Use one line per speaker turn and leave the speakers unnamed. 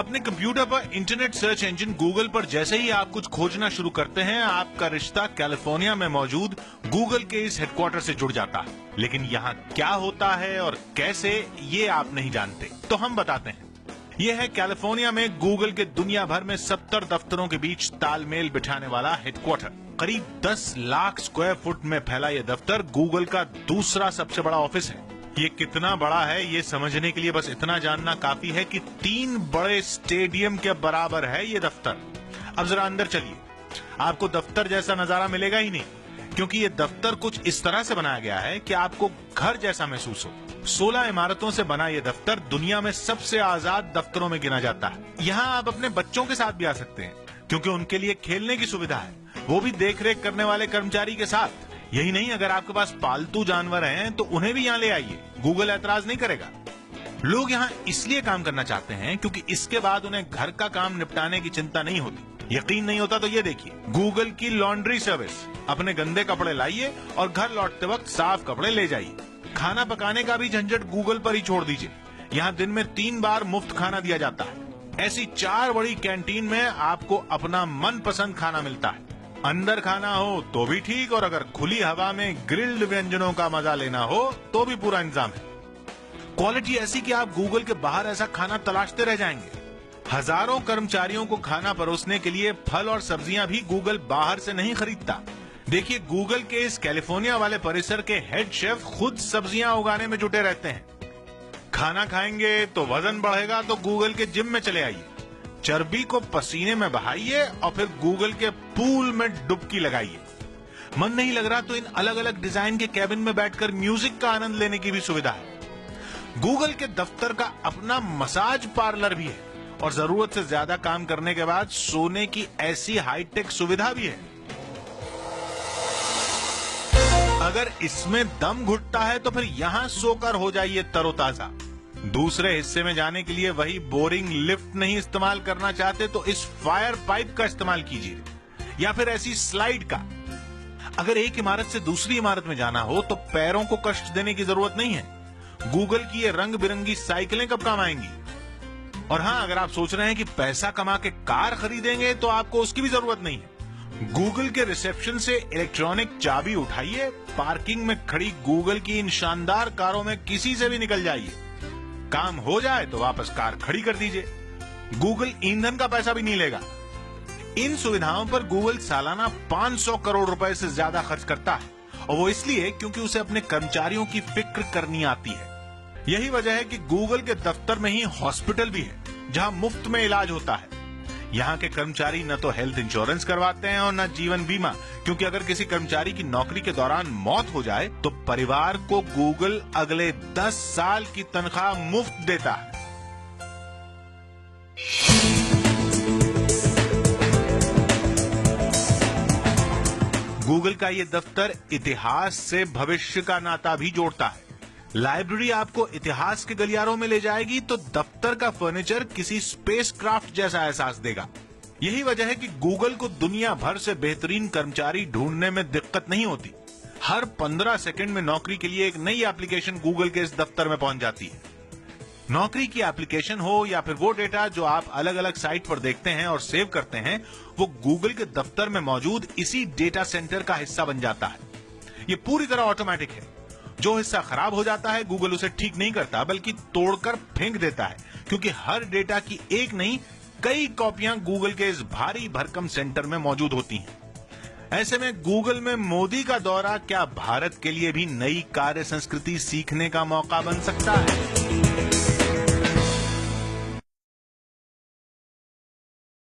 अपने कंप्यूटर पर internet search engine Google पर जैसे ही आप कुछ खोजना शुरू करते हैं, आपका रिश्ता कैलिफोर्निया में मौजूद गूगल के इस हेडक्वार्टर से जुड़ जाता है। लेकिन यहाँ क्या होता है और कैसे, ये आप नहीं जानते, तो हम बताते हैं। यह है कैलिफोर्निया में गूगल के दुनिया भर में 70 दफ्तरों के बीच तालमेल बिठाने वाला हेडक्वार्टर। करीब 10 लाख स्क्वायर फुट में फैला यह दफ्तर गूगल का दूसरा सबसे बड़ा ऑफिस है। ये कितना बड़ा है ये समझने के लिए बस इतना जानना काफी है कि 3 बड़े स्टेडियम के बराबर है ये दफ्तर। अब जरा अंदर चलिए, आपको दफ्तर जैसा नजारा मिलेगा ही नहीं, क्योंकि ये दफ्तर कुछ इस तरह से बनाया गया है कि आपको घर जैसा महसूस हो। 16 इमारतों से बना ये दफ्तर दुनिया में सबसे आजाद दफ्तरों में गिना जाता है। यहाँ आप अपने बच्चों के साथ भी आ सकते हैं, क्योंकि उनके लिए खेलने की सुविधा है, वो भी देखरेख करने वाले कर्मचारी के साथ। यही नहीं, अगर आपके पास पालतू जानवर हैं तो उन्हें भी यहाँ ले आइए, गूगल ऐतराज नहीं करेगा। लोग यहाँ इसलिए काम करना चाहते हैं क्योंकि इसके बाद उन्हें घर का काम निपटाने की चिंता नहीं होती। यकीन नहीं होता तो ये देखिए, गूगल की लॉन्ड्री सर्विस। अपने गंदे कपड़े लाइए और घर लौटते वक्त साफ कपड़े ले जाइए। खाना पकाने का भी झंझट गूगल पर ही छोड़ दीजिए। यहाँ दिन में 3 बार मुफ्त खाना दिया जाता है। ऐसी 4 बड़ी कैंटीन में आपको अपना मनपसंद खाना मिलता है। अंदर खाना हो तो भी ठीक, और अगर खुली हवा में ग्रिल्ड व्यंजनों का मजा लेना हो तो भी पूरा इंतजाम है। क्वालिटी ऐसी कि आप गूगल के बाहर ऐसा खाना तलाशते रह जाएंगे। हजारों कर्मचारियों को खाना परोसने के लिए फल और सब्जियां भी गूगल बाहर से नहीं खरीदता। देखिए, गूगल के इस कैलिफोर्निया वाले परिसर के हेड शेफ खुद सब्जियां उगाने में जुटे रहते हैं। खाना खाएंगे तो वजन बढ़ेगा तो गूगल के जिम में चले आइए। चर्बी को पसीने में बहाइए और फिर गूगल के पूल में डुबकी लगाइए। मन नहीं लग रहा तो इन अलग अलग डिजाइन के कैबिन में बैठकर म्यूजिक का आनंद लेने की भी सुविधा है। गूगल के दफ्तर का अपना मसाज पार्लर भी है, और जरूरत से ज्यादा काम करने के बाद सोने की ऐसी हाईटेक सुविधा भी है। अगर इसमें दम घुटता है तो फिर यहां सोकर हो जाइए तरोताजा। दूसरे हिस्से में जाने के लिए वही बोरिंग लिफ्ट नहीं इस्तेमाल करना चाहते तो इस फायर पाइप का इस्तेमाल कीजिए, या फिर ऐसी स्लाइड का। अगर एक इमारत से दूसरी इमारत में जाना हो तो पैरों को कष्ट देने की जरूरत नहीं है। गूगल की ये रंग बिरंगी साइकिलें कब काम आएंगी। और हां, अगर आप सोच रहे हैं कि पैसा कमा के कार खरीदेंगे तो आपको उसकी भी जरूरत नहीं है। गूगल के रिसेप्शन से इलेक्ट्रॉनिक चाबी उठाइए, पार्किंग में खड़ी गूगल की इन शानदार कारों में किसी से भी निकल जाइए। काम हो जाए तो वापस कार खड़ी कर दीजिए। गूगल ईंधन का पैसा भी नहीं लेगा। इन सुविधाओं पर गूगल सालाना 500 करोड़ रुपए से ज्यादा खर्च करता है, और वो इसलिए क्योंकि उसे अपने कर्मचारियों की फिक्र करनी आती है। यही वजह है कि गूगल के दफ्तर में ही हॉस्पिटल भी है, जहां मुफ्त में इलाज होता है। यहाँ के कर्मचारी न तो हेल्थ इंश्योरेंस करवाते हैं और न जीवन बीमा, क्योंकि अगर किसी कर्मचारी की नौकरी के दौरान मौत हो जाए तो परिवार को गूगल अगले 10 साल की तनख्वाह मुफ्त देता है। गूगल का ये दफ्तर इतिहास से भविष्य का नाता भी जोड़ता है। लाइब्रेरी आपको इतिहास के गलियारों में ले जाएगी तो दफ्तर का फर्नीचर किसी स्पेसक्राफ्ट जैसा एहसास देगा। यही वजह है कि गूगल को दुनिया भर से बेहतरीन कर्मचारी ढूंढने में दिक्कत नहीं होती। हर 15 सेकंड में नौकरी के लिए एक नई एप्लीकेशन गूगल के इस दफ्तर में पहुंच जाती है। नौकरी की एप्लीकेशन हो या फिर वो डेटा जो आप अलग अलग साइट पर देखते हैं और सेव करते हैं, वो गूगल के दफ्तर में मौजूद इसी डेटा सेंटर का हिस्सा बन जाता है। ये पूरी तरह ऑटोमेटिक है। जो हिस्सा खराब हो जाता है गूगल उसे ठीक नहीं करता, बल्कि तोड़कर फेंक देता है, क्योंकि हर डेटा की एक नहीं कई कॉपियां गूगल के इस भारी भरकम सेंटर में मौजूद होती हैं। ऐसे में गूगल में मोदी का दौरा क्या भारत के लिए भी नई कार्य संस्कृति सीखने का मौका बन सकता है?